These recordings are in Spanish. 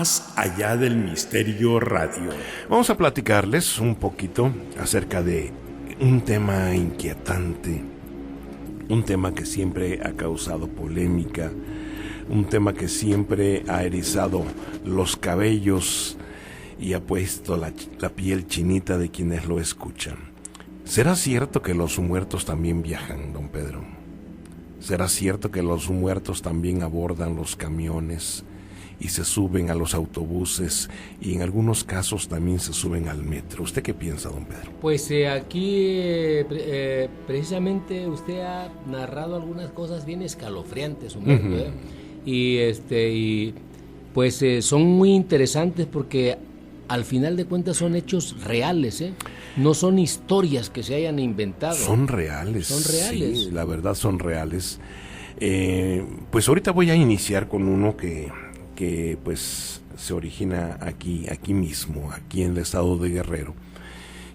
Más allá del misterio radio. Vamos a platicarles un poquito acerca de un tema inquietante, un tema que siempre ha causado polémica, un tema que siempre ha erizado los cabellos y ha puesto la piel chinita de quienes lo escuchan. ¿Será cierto que los muertos también viajan, don Pedro? ¿Será cierto que los muertos también abordan los camiones y se suben a los autobuses y en algunos casos también se suben al metro? ¿Usted qué piensa, don Pedro? Pues aquí precisamente usted ha narrado algunas cosas bien escalofriantes, Humberto, y pues son muy interesantes porque al final de cuentas son hechos reales, no son historias que se hayan inventado. Son reales. Son reales. Sí, la verdad son reales. Pues ahorita voy a iniciar con uno que pues se origina aquí mismo, aquí en el estado de Guerrero.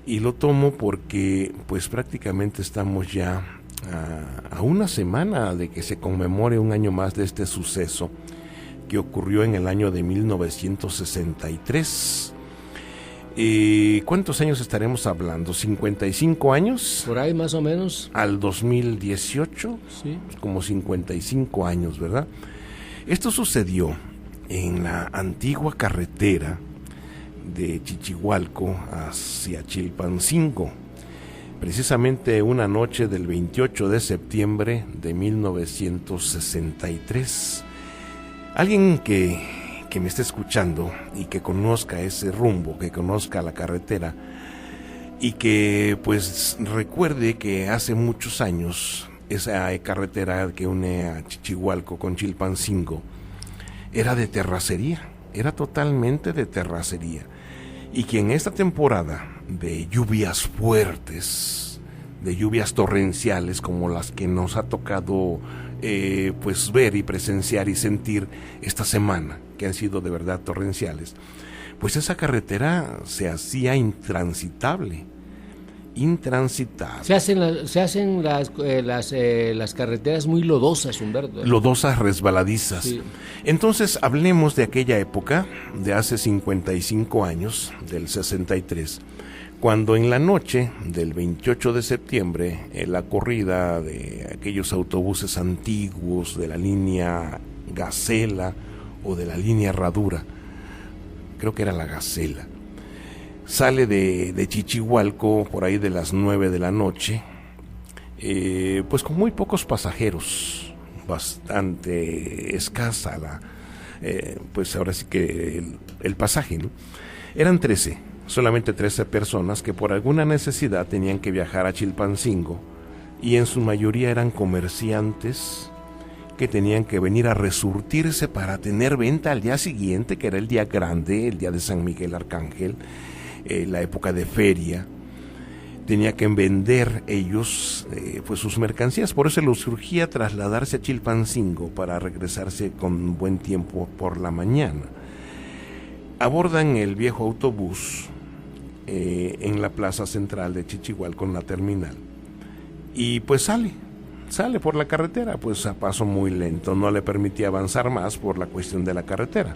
Y lo tomo porque pues prácticamente estamos ya a una semana de que se conmemore un año más de este suceso que ocurrió en el año de 1963. ¿Cuántos años estaremos hablando? ¿55 años? Por ahí más o menos. Al 2018, sí. Como 55 años, ¿verdad? Esto sucedió en la antigua carretera de Chichihualco hacia Chilpancingo, precisamente una noche del 28 de septiembre de 1963. Alguien que me esté escuchando y que conozca ese rumbo, que conozca la carretera y que pues recuerde que hace muchos años esa carretera que une a Chichihualco con Chilpancingo era de terracería, era totalmente de terracería, y que en esta temporada de lluvias fuertes, de lluvias torrenciales como las que nos ha tocado pues ver y presenciar y sentir esta semana, que han sido de verdad torrenciales, pues esa carretera se hacía intransitable. Se hacen las carreteras muy lodosas, Humberto. Lodosas, resbaladizas. Sí. Entonces hablemos de aquella época, de hace 55 años, del 63, cuando en la noche del 28 de septiembre, en la corrida de aquellos autobuses antiguos de la línea Gacela o de la línea Herradura, creo que era la Gacela, sale de Chichihualco por ahí de las 9 de la noche, pues con muy pocos pasajeros, bastante escasa pues ahora sí que el pasaje, ¿no? Eran solamente 13 personas que por alguna necesidad tenían que viajar a Chilpancingo, y en su mayoría eran comerciantes que tenían que venir a resurtirse para tener venta al día siguiente, que era el día grande, el día de San Miguel Arcángel, la época de feria. Tenía que vender ellos pues sus mercancías, por eso les surgía trasladarse a Chilpancingo para regresarse con buen tiempo por la mañana. Abordan el viejo autobús en la plaza central de Chichihualco, en la terminal, y pues sale por la carretera, pues a paso muy lento, no le permitía avanzar más por la cuestión de la carretera.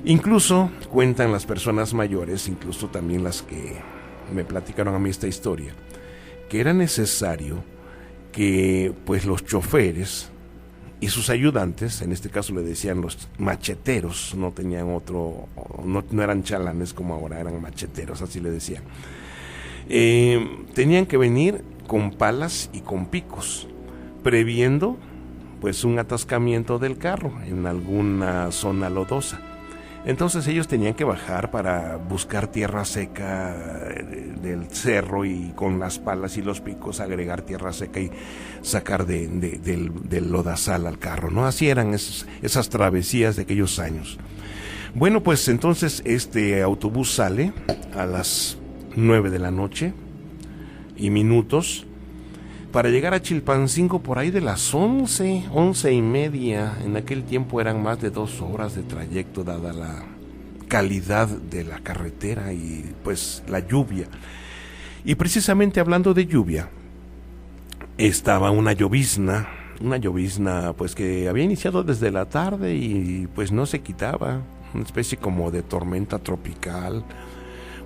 Incluso cuentan las personas mayores, incluso también las que me platicaron a mí esta historia, que era necesario que pues los choferes y sus ayudantes, en este caso le decían los macheteros, no tenían otro, no eran chalanes como ahora, eran macheteros, así le decían, tenían que venir con palas y con picos, previendo pues un atascamiento del carro en alguna zona lodosa. Entonces ellos tenían que bajar para buscar tierra seca del cerro, y con las palas y los picos agregar tierra seca y sacar del lodazal al carro, ¿no? Así eran esas travesías de aquellos años. Bueno, pues entonces este autobús sale a las 9 de la noche y minutos para llegar a Chilpancingo por ahí de las 11:30. En aquel tiempo eran más de 2 horas de trayecto, dada la calidad de la carretera y pues la lluvia. Y precisamente hablando de lluvia, estaba una llovizna pues que había iniciado desde la tarde y pues no se quitaba, una especie como de tormenta tropical,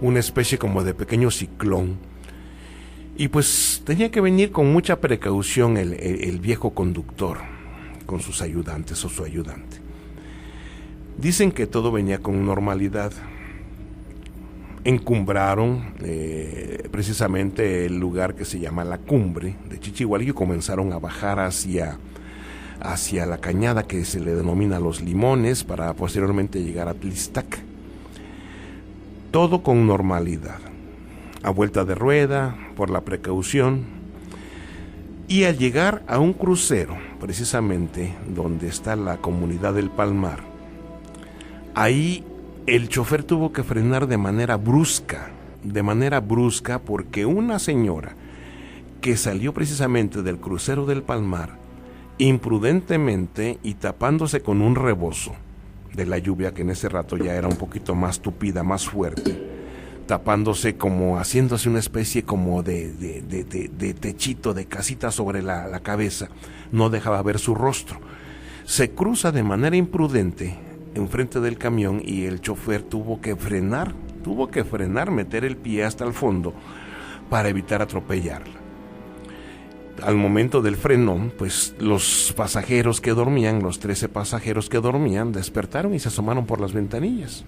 una especie como de pequeño ciclón. Y pues tenía que venir con mucha precaución el viejo conductor, con sus ayudantes o su ayudante. Dicen que todo venía con normalidad. Encumbraron precisamente el lugar que se llama la cumbre de Chichihualco y comenzaron a bajar hacia la cañada que se le denomina Los Limones para posteriormente llegar a Tlistac. Todo con normalidad, a vuelta de rueda, por la precaución. Y al llegar a un crucero, precisamente donde está la comunidad del Palmar, ahí el chofer tuvo que frenar de manera brusca porque una señora que salió precisamente del crucero del Palmar, imprudentemente y tapándose con un rebozo de la lluvia, que en ese rato ya era un poquito más tupida, más fuerte, tapándose como haciéndose una especie como de techito, de casita sobre la cabeza, no dejaba ver su rostro. Se cruza de manera imprudente enfrente del camión y el chofer tuvo que frenar, meter el pie hasta el fondo para evitar atropellarla. Al momento del frenón, pues los pasajeros que dormían, los 13 pasajeros que dormían, despertaron y se asomaron por las ventanillas.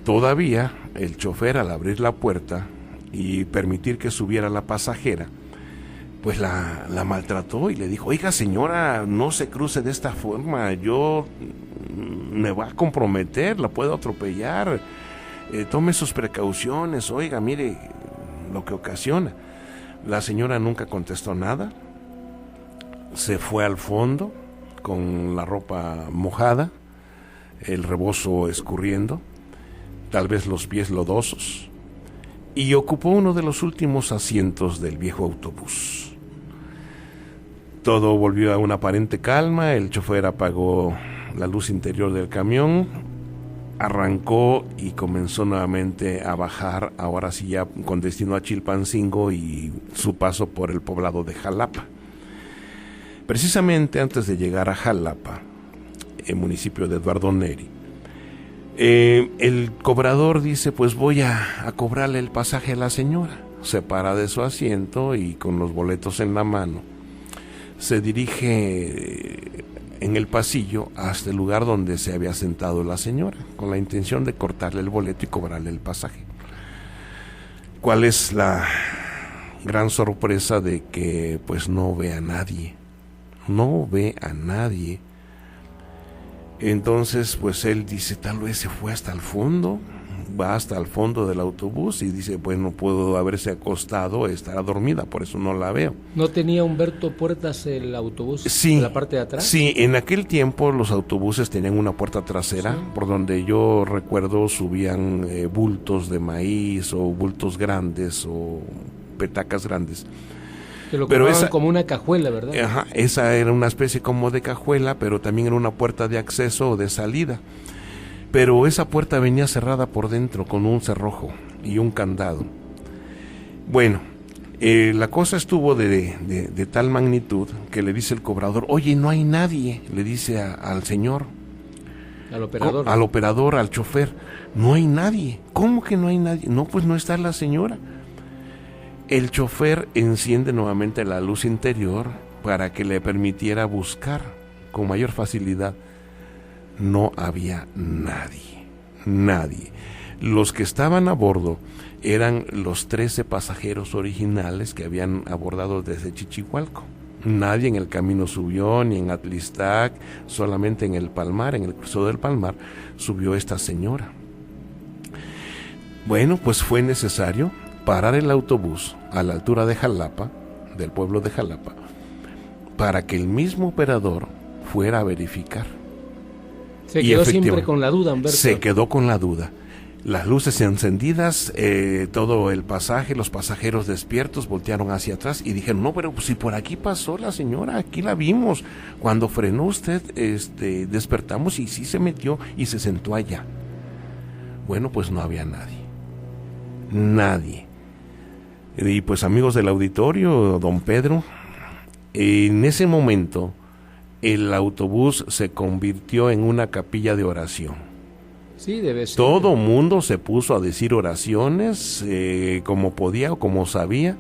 Todavía el chofer, al abrir la puerta y permitir que subiera la pasajera, pues la maltrató y le dijo: oiga señora, no se cruce de esta forma, yo me va a comprometer, la puedo atropellar, tome sus precauciones, oiga, mire lo que ocasiona. La señora nunca contestó nada, se fue al fondo con la ropa mojada, el rebozo escurriendo, tal vez los pies lodosos, y ocupó uno de los últimos asientos del viejo autobús. Todo volvió a una aparente calma, el chofer apagó la luz interior del camión, arrancó y comenzó nuevamente a bajar, ahora sí ya con destino a Chilpancingo y su paso por el poblado de Jalapa. Precisamente antes de llegar a Jalapa, el municipio de Eduardo Neri, el cobrador dice: pues voy a cobrarle el pasaje a la señora. Se para de su asiento y con los boletos en la mano se dirige en el pasillo hasta el lugar donde se había sentado la señora, con la intención de cortarle el boleto y cobrarle el pasaje. ¿Cuál es la gran sorpresa? De que pues no ve a nadie. Entonces pues él dice: tal vez se fue hasta el fondo, va hasta el fondo del autobús y dice: bueno, pudo haberse acostado, estará dormida, por eso no la veo. ¿No tenía Humberto puertas el autobús? Sí, en la parte de atrás? Sí, en aquel tiempo los autobuses tenían una puerta trasera, sí, por donde yo recuerdo subían bultos de maíz o bultos grandes o petacas grandes. Que lo ocupaban como una cajuela, ¿verdad? Ajá, esa era una especie como de cajuela, pero también era una puerta de acceso o de salida. Pero esa puerta venía cerrada por dentro con un cerrojo y un candado. Bueno, la cosa estuvo de tal magnitud que le dice el cobrador: oye, no hay nadie, le dice al señor. Al operador, al chofer: no hay nadie. ¿Cómo que no hay nadie? No, pues no está la señora. El chofer enciende nuevamente la luz interior para que le permitiera buscar con mayor facilidad. No había nadie. Los que estaban a bordo eran los 13 pasajeros originales que habían abordado desde Chichihualco. Nadie en el camino subió, ni en Atlistac, solamente en el Palmar, en el crucero del Palmar, subió esta señora. Bueno, pues fue necesario parar el autobús a la altura de Jalapa, del pueblo de Jalapa, para que el mismo operador fuera a verificar. Se quedó siempre con la duda, Humberto. Se quedó con la duda. Las luces encendidas, todo el pasaje, los pasajeros despiertos voltearon hacia atrás y dijeron: no, pero pues, si por aquí pasó la señora, aquí la vimos. Cuando frenó usted, despertamos y sí se metió y se sentó allá. Bueno, pues no había nadie. Y pues, amigos del auditorio, don Pedro, en ese momento el autobús se convirtió en una capilla de oración. Sí, debe ser. Todo mundo se puso a decir oraciones, como podía o como sabía,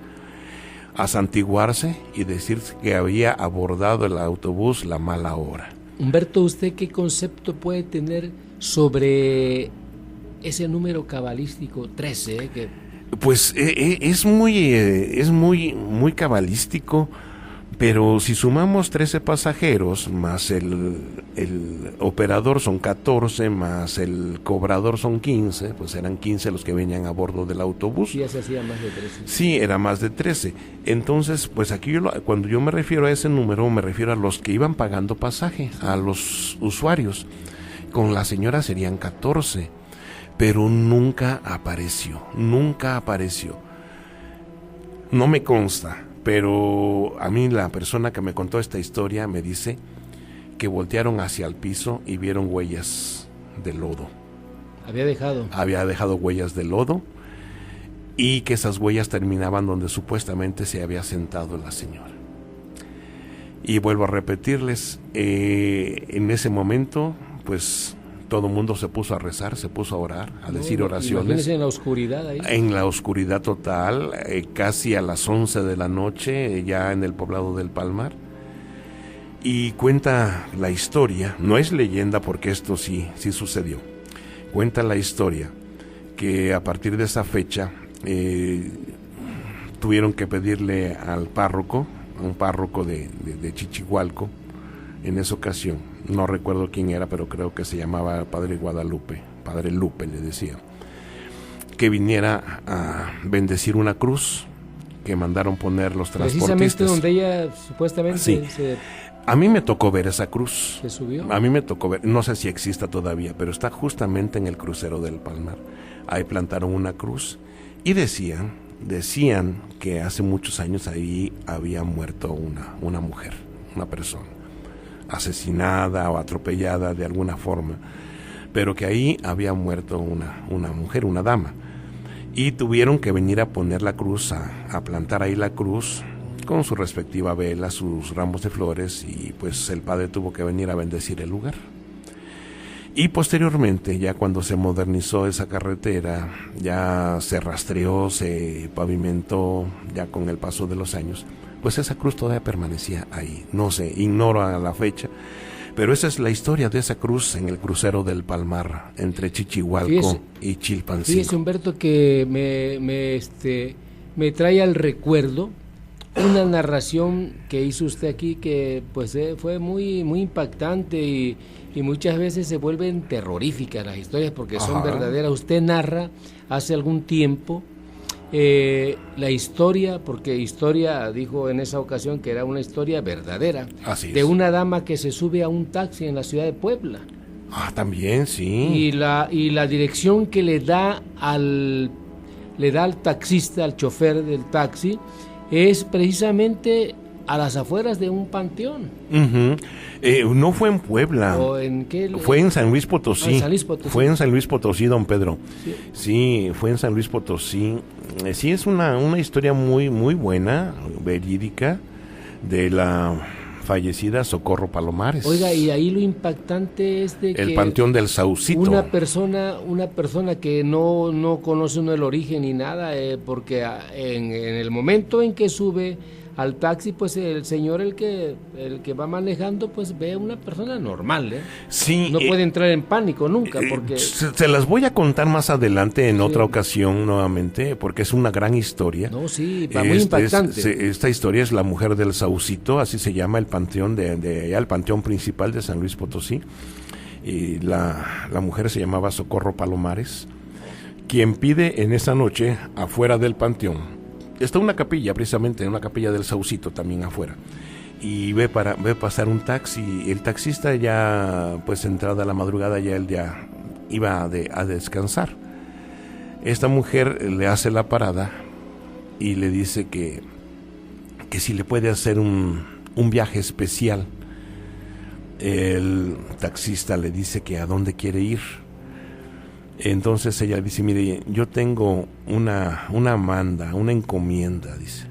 a santiguarse y decir que había abordado el autobús la mala hora. Humberto, ¿usted qué concepto puede tener sobre ese número cabalístico 13? Pues es muy cabalístico, pero si sumamos 13 pasajeros, más el operador son 14, más el cobrador son 15, pues eran 15 los que venían a bordo del autobús. Sí, ya se hacía más de 13. Sí, era más de 13. Entonces, pues aquí cuando yo me refiero a ese número, me refiero a los que iban pagando pasaje, a los usuarios. Con la señora serían 14, pero nunca apareció. No me consta, pero a mí la persona que me contó esta historia me dice que voltearon hacia el piso y vieron huellas de lodo. Había dejado huellas de lodo, y que esas huellas terminaban donde supuestamente se había sentado la señora. Y vuelvo a repetirles, en ese momento, pues todo el mundo se puso a rezar, se puso a orar, a decir oraciones. Imagínense en la oscuridad ahí. En la oscuridad total, casi a las 11 de la noche, ya en el poblado del Palmar. Y cuenta la historia, no es leyenda porque esto sí sucedió. Cuenta la historia que a partir de esa fecha tuvieron que pedirle al párroco, a un párroco de Chichihualco, en esa ocasión, no recuerdo quién era, pero creo que se llamaba Padre Guadalupe, Padre Lupe le decía, que viniera a bendecir una cruz que mandaron poner los transportistas. Precisamente donde ella supuestamente se... A mí me tocó ver esa cruz. ¿Se subió? A mí me tocó ver, no sé si exista todavía, pero está justamente en el crucero del Palmar. Ahí plantaron una cruz y decían que hace muchos años ahí había muerto una mujer, una persona, asesinada o atropellada de alguna forma, pero que ahí había muerto una mujer, una dama. Y tuvieron que venir a poner la cruz, a plantar ahí la cruz, con su respectiva vela, sus ramos de flores, y pues el padre tuvo que venir a bendecir el lugar. Y posteriormente, ya cuando se modernizó esa carretera, ya se rastreó, se pavimentó, ya con el paso de los años, pues esa cruz todavía permanecía ahí. No sé, ignoro a la fecha, pero esa es la historia de esa cruz en el crucero del Palmar, entre Chichihualco y Chilpancingo. Fíjese, Humberto, que me trae al recuerdo una narración que hizo usted aquí que pues fue muy impactante y muchas veces se vuelven terroríficas las historias porque son verdaderas. Usted narra hace algún tiempo la historia, porque historia dijo en esa ocasión que era una historia verdadera. Así es. De una dama que se sube a un taxi en la ciudad de Puebla. También, sí. Y la dirección que le da al taxista, al chofer del taxi, es precisamente a las afueras de un panteón. No fue en Puebla. ¿O en qué? Fue en San Luis Potosí. En San Luis Potosí. Fue en San Luis Potosí, don Pedro. Sí, sí, fue en San Luis Potosí. Sí, es una historia muy buena, verídica, de la fallecida Socorro Palomares. Oiga, y ahí lo impactante es de que el Panteón del Saucito. Una persona que no conoce uno el origen ni nada, porque en el momento en que sube al taxi, pues el señor, el que va manejando, pues ve a una persona normal, Sí. No puede entrar en pánico nunca, porque... Se las voy a contar más adelante en otra ocasión nuevamente, porque es una gran historia. No, sí, va muy impactante. Esta historia es la mujer del Saucito, así se llama el panteón de allá, el panteón principal de San Luis Potosí. Y la mujer se llamaba Socorro Palomares, quien pide en esa noche, afuera del panteón, está una capilla, precisamente, una capilla del Saucito también afuera, y ve pasar un taxi. El taxista ya, pues entrada la madrugada, él ya iba a descansar. Esta mujer le hace la parada y le dice que si le puede hacer un viaje especial. El taxista le dice que a dónde quiere ir. Entonces ella dice, mire, yo tengo una manda, una encomienda, dice.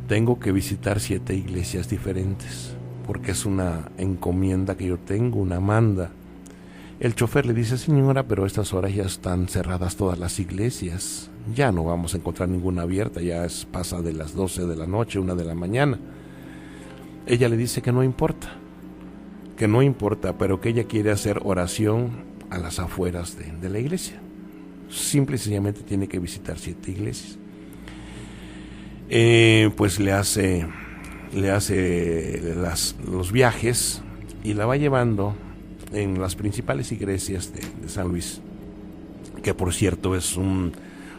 Tengo que visitar 7 iglesias diferentes, porque es una encomienda que yo tengo, una manda. El chofer le dice, señora, pero a estas horas ya están cerradas todas las iglesias, ya no vamos a encontrar ninguna abierta, pasa de las 12 de la noche, 1 de la mañana. Ella le dice que no importa, pero que ella quiere hacer oración a las afueras de la iglesia. Simple y sencillamente tiene que visitar 7 iglesias. Pues le hace los viajes y la va llevando en las principales iglesias de San Luis, que por cierto es un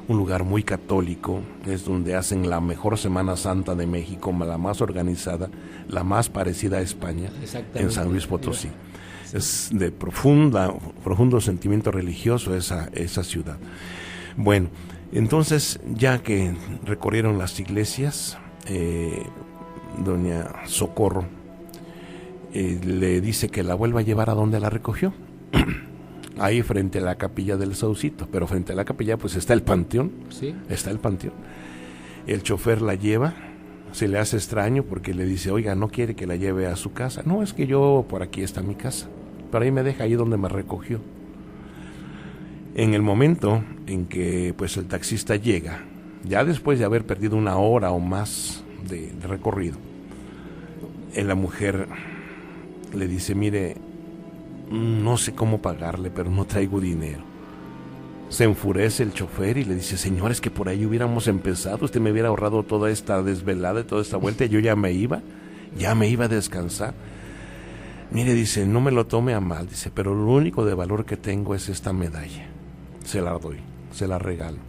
lugar muy católico, es donde hacen la mejor Semana Santa de México, la más organizada, la más parecida a España, en San Luis Potosí. Es de profundo sentimiento religioso esa ciudad. Bueno, entonces ya que recorrieron las iglesias, doña Socorro le dice que la vuelva a llevar a donde la recogió, ahí frente a la capilla del Saucito, pero frente a la capilla pues está el panteón, ¿sí? Está el panteón. El chofer la lleva, se le hace extraño porque le dice, oiga, ¿no quiere que la lleve a su casa? No, es que yo, por aquí está mi casa, pero ahí me deja, ahí donde me recogió. En el momento en que pues el taxista llega, ya después de haber perdido 1 hora o más de recorrido, la mujer le dice, mire, no sé cómo pagarle, pero no traigo dinero. Se enfurece el chofer y le dice, señor, es que por ahí hubiéramos empezado, usted me hubiera ahorrado toda esta desvelada y toda esta vuelta, yo ya me iba a descansar. Mire, dice, no me lo tome a mal, dice, pero lo único de valor que tengo es esta medalla. Se la doy, se la regalo.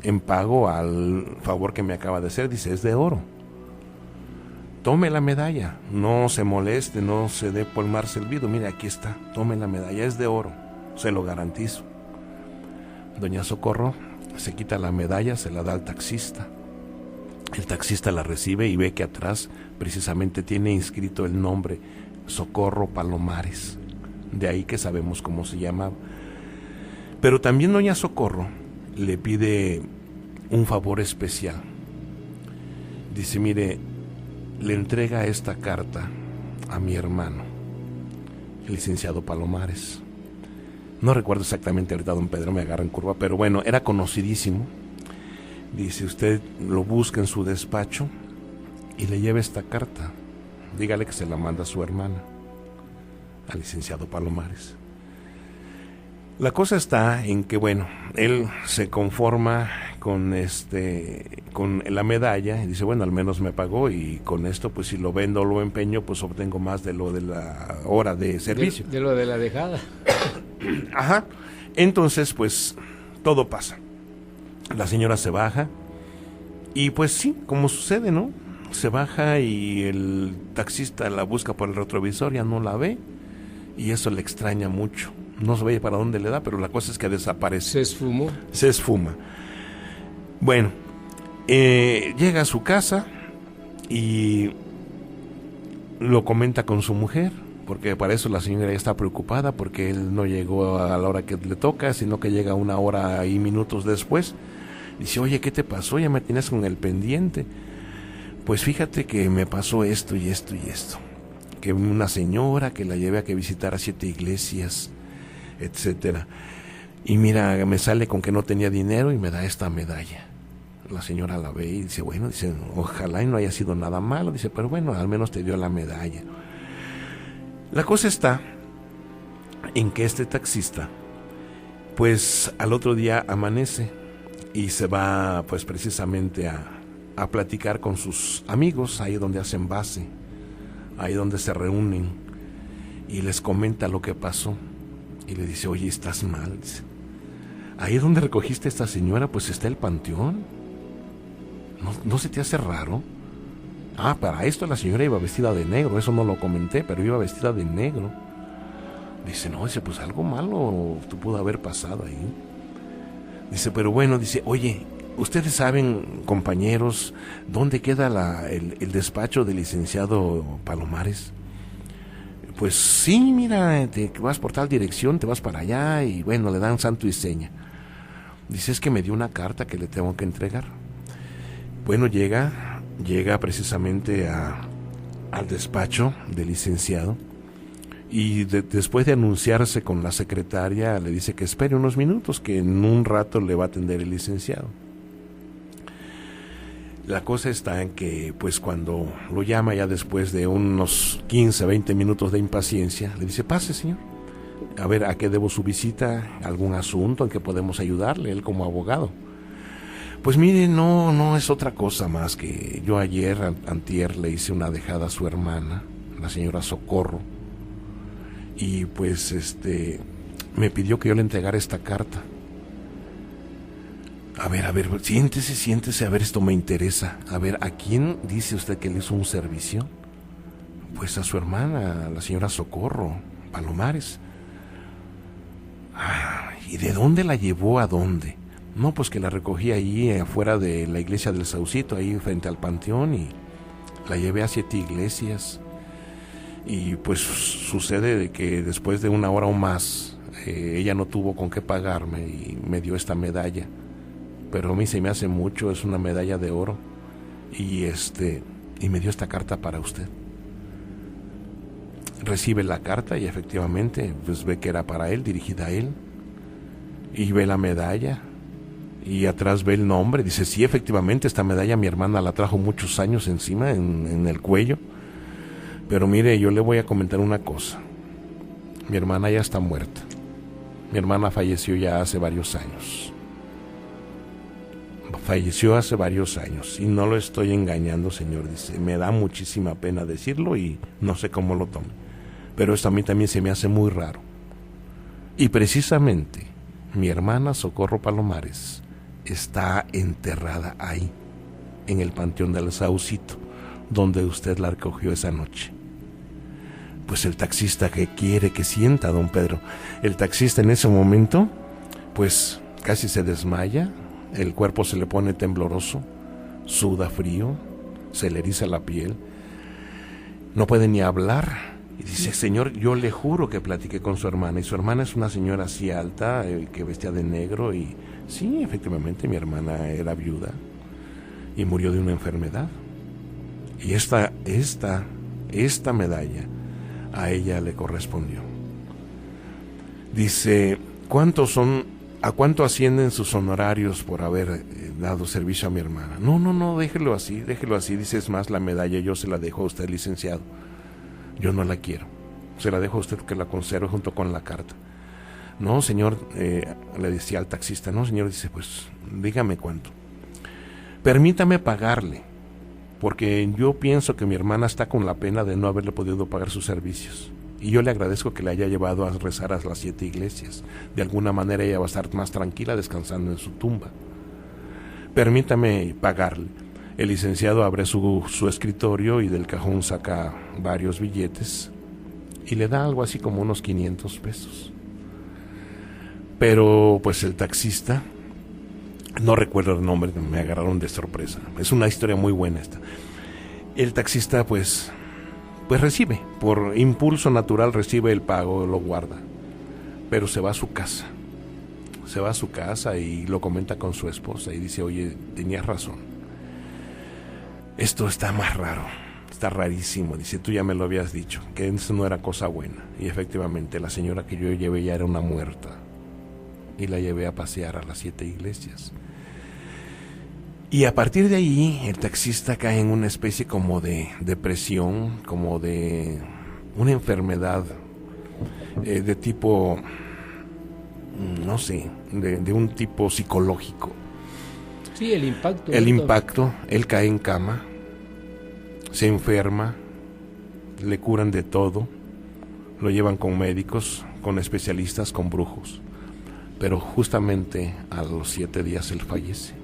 En pago al favor que me acaba de hacer, dice, es de oro. Tome la medalla, no se moleste, no se dé por mal servido. Mire, aquí está, tome la medalla, es de oro, se lo garantizo. Doña Socorro se quita la medalla, se la da al taxista. El taxista la recibe y ve que atrás precisamente tiene inscrito el nombre Socorro Palomares. De ahí que sabemos cómo se llamaba. Pero también doña Socorro le pide un favor especial. Dice, mire, le entrega esta carta a mi hermano, el licenciado Palomares. No recuerdo exactamente, ahorita don Pedro me agarra en curva, pero bueno, era conocidísimo. Dice, usted lo busca en su despacho y le lleva esta carta. Dígale que se la manda a su hermana, al licenciado Palomares. La cosa está en que, bueno, él se conforma con la medalla y dice, bueno, al menos me pagó y con esto, pues si lo vendo o lo empeño, pues obtengo más de lo de la hora de servicio. De lo de la dejada. Ajá. Entonces, pues, todo pasa. La señora se baja y pues sí, como sucede, ¿no? Se baja y el taxista la busca por el retrovisor, ya no la ve y eso le extraña mucho. No se ve para dónde le da, pero la cosa es que desaparece. Se esfuma. Bueno, llega a su casa y lo comenta con su mujer, porque para eso la señora ya está preocupada, porque él no llegó a la hora que le toca, sino que llega 1 hora y minutos después. Dice, oye, ¿qué te pasó? Ya me tienes con el pendiente. Pues fíjate que me pasó esto y esto y esto. Que una señora que la llevé a que visitara 7 iglesias, etcétera. Y mira, me sale con que no tenía dinero y me da esta medalla. La señora la ve y dice, bueno, dice, ojalá y no haya sido nada malo, dice, pero bueno, al menos te dio la medalla. La cosa está en que este taxista, pues al otro día amanece y se va, pues precisamente a platicar con sus amigos, ahí donde hacen base, ahí donde se reúnen, y les comenta lo que pasó. Y le dice, oye, estás mal. Dice, ahí donde recogiste a esta señora, pues está el panteón. ¿No se te hace raro? Ah, para esto la señora iba vestida de negro, eso no lo comenté, pero iba vestida de negro. Dice, no, dice, pues algo malo pudo haber pasado ahí. Dice, pero bueno, dice, oye, ¿ustedes saben, compañeros, dónde queda el despacho del licenciado Palomares? Pues sí, mira, te vas por tal dirección, te vas para allá y bueno, le dan santo y seña. Dice, es que me dio una carta que le tengo que entregar. Bueno, llega precisamente al despacho del licenciado Y después de anunciarse con la secretaria, le dice que espere unos minutos, que en un rato le va a atender el licenciado. La cosa está en que, pues cuando lo llama ya después de unos 15, 20 minutos de impaciencia, le dice, pase señor, a ver, ¿a qué debo su visita? ¿Algún asunto en que podemos ayudarle, él como abogado? Pues mire, no es otra cosa más que yo ayer, antier, le hice una dejada a su hermana, la señora Socorro, y pues me pidió que yo le entregara esta carta. A ver, siéntese, a ver, esto me interesa. A ver, ¿a quién dice usted que le hizo un servicio? Pues a su hermana, la señora Socorro Palomares. ¿Y de dónde la llevó a dónde? No, pues que la recogí ahí afuera de la iglesia del Saucito, ahí frente al panteón, y la llevé a 7 iglesias. Y pues sucede de que después de 1 hora o más, ella no tuvo con qué pagarme y me dio esta medalla. Pero a mí se me hace mucho, es una medalla de oro. Y me dio esta carta para usted. Recibe la carta y efectivamente pues ve que era para él, dirigida a él. Y ve la medalla y atrás ve el nombre. Dice, sí, efectivamente, esta medalla mi hermana la trajo muchos años encima, en el cuello. Pero mire, yo le voy a comentar una cosa. Mi hermana ya está muerta. Mi hermana falleció ya hace varios años. Falleció hace varios años y no lo estoy engañando, señor. Dice, me da muchísima pena decirlo y no sé cómo lo tome, pero esto a mí también se me hace muy raro. Y precisamente mi hermana Socorro Palomares está enterrada ahí, en el panteón del Saucito, donde usted la recogió esa noche. Pues el taxista, que quiere que sienta, don Pedro, el taxista en ese momento pues casi se desmaya. El cuerpo se le pone tembloroso, suda frío, se le eriza la piel, no puede ni hablar. Y dice, señor, yo le juro que platiqué con su hermana. Y su hermana es una señora así alta, que vestía de negro. Y sí, efectivamente, mi hermana era viuda y murió de una enfermedad. Y esta medalla a ella le correspondió. Dice, ¿a cuánto ascienden sus honorarios por haber dado servicio a mi hermana? No, déjelo así. Dice, es más, la medalla yo se la dejo a usted, licenciado. Yo no la quiero. Se la dejo a usted que la conserve junto con la carta. No, señor, le decía al taxista. No, señor, dice, pues, dígame cuánto. Permítame pagarle, porque yo pienso que mi hermana está con la pena de no haberle podido pagar sus servicios. Y yo le agradezco que le haya llevado a rezar a las 7 iglesias. De alguna manera ella va a estar más tranquila descansando en su tumba. Permítame pagarle. El licenciado abre su escritorio y del cajón saca varios billetes y le da algo así como unos 500 pesos. Pero pues el taxista, no recuerdo el nombre, me agarraron de sorpresa. Es una historia muy buena esta. El taxista pues recibe, por impulso natural recibe el pago, lo guarda, pero se va a su casa. Se va a su casa y lo comenta con su esposa y dice, oye, tenías razón. Esto está más raro, está rarísimo. Dice, tú ya me lo habías dicho, que eso no era cosa buena. Y efectivamente, la señora que yo llevé ya era una muerta. Y la llevé a pasear a las 7 iglesias. Y a partir de ahí, el taxista cae en una especie como de depresión, como de una enfermedad de tipo, no sé, de un tipo psicológico. Sí, el impacto. El impacto, él cae en cama, se enferma, le curan de todo, lo llevan con médicos, con especialistas, con brujos. Pero justamente a los 7 días él fallece.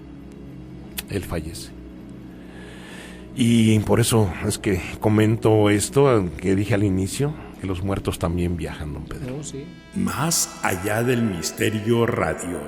Y por eso es que comento esto que dije al inicio, que los muertos también viajan, don Pedro. No, sí. Más allá del misterio radio.